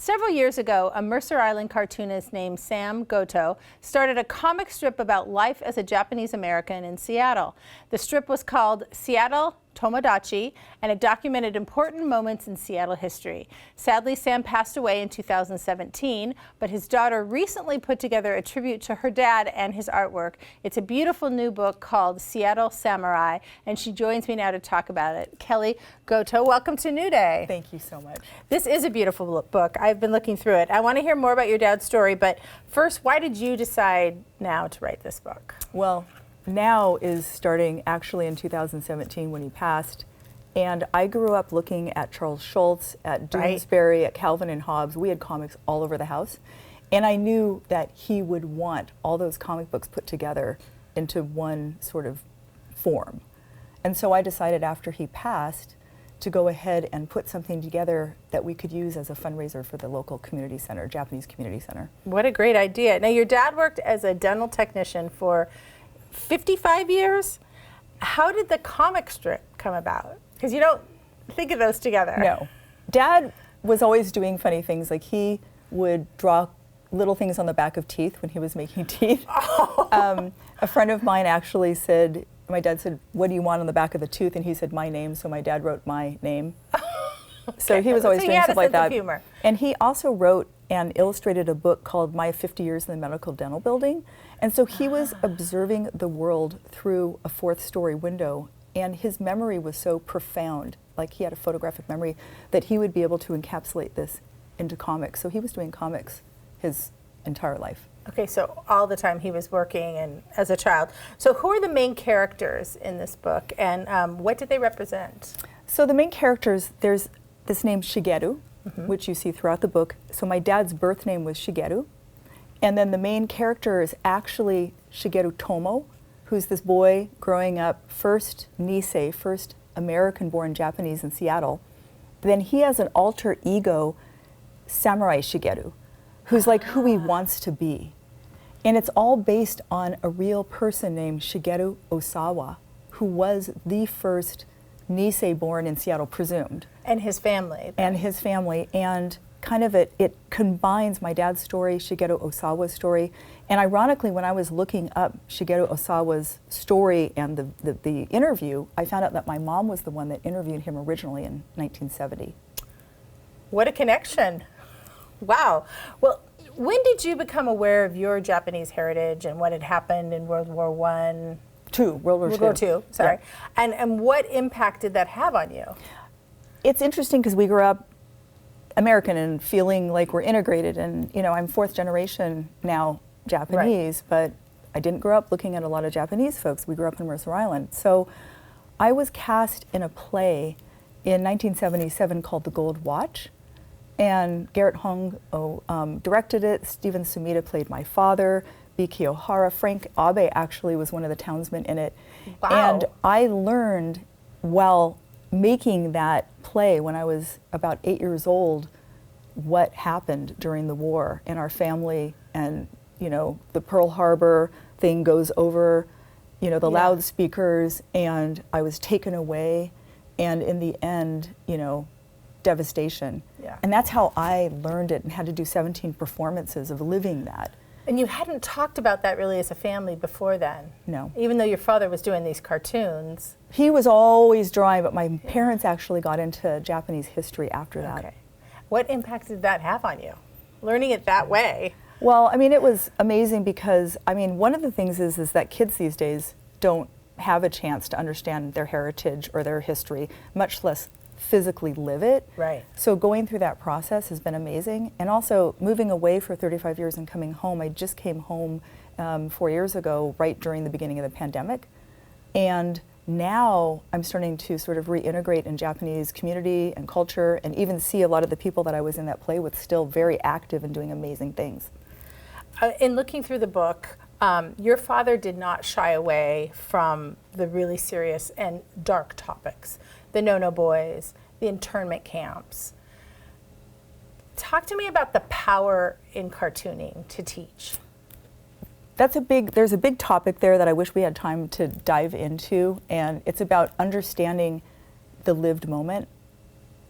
Several years ago, a Mercer Island cartoonist named Sam Goto started a comic strip about life as a Japanese American in Seattle. The strip was called Seattle Tomodachi, and it documented important moments in Seattle history. Sadly, Sam passed away in 2017, but his daughter recently put together a tribute to her dad and his artwork. It's a beautiful new book called Seattle Samurai, and she joins me now to talk about it. Kelly Goto, welcome to New Day. Thank you so much. This is a beautiful book. I've been looking through it. I want to hear more about your dad's story, but first, why did you decide now to write this book? Well, now is starting actually in 2017 when he passed. And I grew up looking at Charles Schulz, at Doonesbury, at Calvin and Hobbes. We had comics all over the house. And I knew that he would want all those comic books put together into one sort of form. And so I decided after he passed to go ahead and put something together that we could use as a fundraiser for the local community center, Japanese community center. What a great idea. Now, your dad worked as a dental technician for 55 years? How did the comic strip come about? Because you don't think of those together. No. Dad was always doing funny things. Like he would draw little things on the back of teeth when he was making teeth. Oh. A friend of mine actually said, my dad said, "What do you want on the back of the tooth?" And he said, "My name." So my dad wrote my name. Okay. So he was always doing stuff like that. Humor. And he also wrote and illustrated a book called My 50 Years in the Medical Dental Building. And so he was observing the world through a fourth story window, and his memory was so profound, like he had a photographic memory, that he would be able to encapsulate this into comics. So he was doing comics his entire life. Okay, so all the time he was working and as a child. So who are the main characters in this book, and what did they represent? So the main characters, there's this name Shigeru, which you see throughout the book. So my dad's birth name was Shigeru. And then the main character is actually Shigeru Tomo, who's this boy growing up, first Nisei, first American-born Japanese in Seattle. Then he has an alter ego, Samurai Shigeru, who's like who he wants to be. And it's all based on a real person named Shigeru Osawa, who was the first Nisei born in Seattle, presumed. And his family. And his family. And kind of it combines my dad's story, Shigeru Osawa's story. And ironically, when I was looking up Shigeru Osawa's story and the interview, I found out that my mom was the one that interviewed him originally in 1970. What a connection. Wow. Well, when did you become aware of your Japanese heritage and what had happened in World War I? World War II, sorry. Yeah. And what impact did that have on you? It's interesting because we grew up American and feeling like we're integrated, and you know, I'm fourth generation now Japanese, but I didn't grow up looking at a lot of Japanese folks. We grew up in Mercer Island. So I was cast in a play in 1977 called The Gold Watch, and Garrett Hong directed it. Stephen Sumida played my father. Biki Ohara. Frank Abe actually was one of the townsmen in it. Wow. And I learned while making that play when I was about 8 years old what happened during the war in our family. And you know, the Pearl Harbor thing goes over, you know, the loudspeakers, and I was taken away, and in the end, you know, devastation. Yeah. And that's how I learned it and had to do 17 performances of living that. And you hadn't talked about that really as a family before then? No. Even though your father was doing these cartoons? He was always drawing, but my parents actually got into Japanese history after that. Okay. What impact did that have on you, learning it that way? Well, I mean, it was amazing because, I mean, one of the things is that kids these days don't have a chance to understand their heritage or their history, much less physically live it. Right. So going through that process has been amazing. And also moving away for 35 years and coming home. I just came home 4 years ago, right during the beginning of the pandemic. And now I'm starting to sort of reintegrate in Japanese community and culture, and even see a lot of the people that I was in that play with still very active and doing amazing things. In looking through the book, your father did not shy away from the really serious and dark topics. The No-No Boys, the internment camps. Talk to me about the power in cartooning to teach. There's a big topic there that I wish we had time to dive into, and it's about understanding the lived moment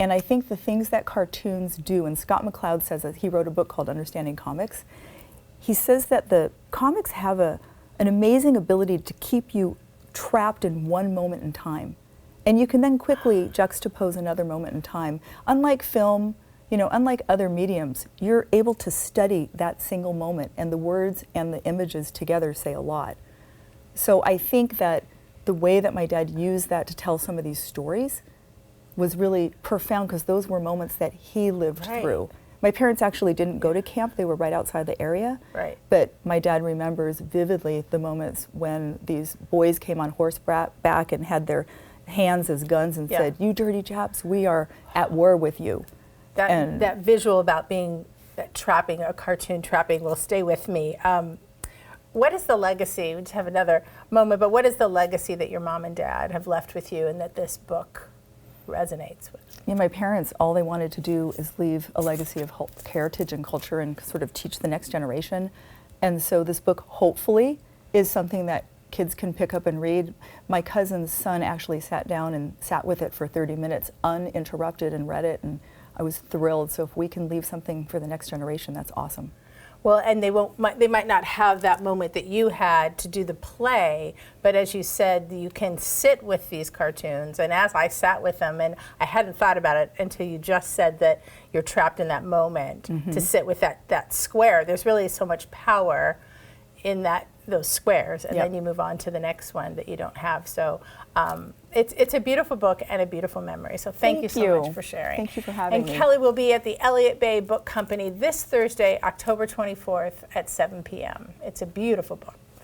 And I think the things that cartoons do, and Scott McCloud says that he wrote a book called Understanding Comics, he says that the comics have an amazing ability to keep you trapped in one moment in time. And you can then quickly juxtapose another moment in time. Unlike film, unlike other mediums, you're able to study that single moment, and the words and the images together say a lot. So I think that the way that my dad used that to tell some of these stories was really profound, because those were moments that he lived through. My parents actually didn't go to camp. They were right outside the area. Right. But my dad remembers vividly the moments when these boys came on horseback and had their hands as guns and said, "You dirty Japs, we are at war with you." That visual about being trapping, a cartoon trapping, will stay with me. What is the legacy? We just have another moment, but what is the legacy that your mom and dad have left with you and that this book resonates with? My parents, all they wanted to do is leave a legacy of heritage and culture and sort of teach the next generation. And so this book, hopefully, is something that kids can pick up and read. My cousin's son actually sat down and sat with it for 30 minutes uninterrupted and read it, and I was thrilled. So if we can leave something for the next generation, that's awesome. Well, and they might not have that moment that you had to do the play, but as you said, you can sit with these cartoons. And as I sat with them, and I hadn't thought about it until you just said that you're trapped in that moment, to sit with that square. There's really so much power in those squares, and then you move on to the next one that you don't have. So it's a beautiful book and a beautiful memory. So thank you so much for sharing. Thank you for having me. And Kelly will be at the Elliott Bay Book Company this Thursday, October 24th at 7 p.m. It's a beautiful book.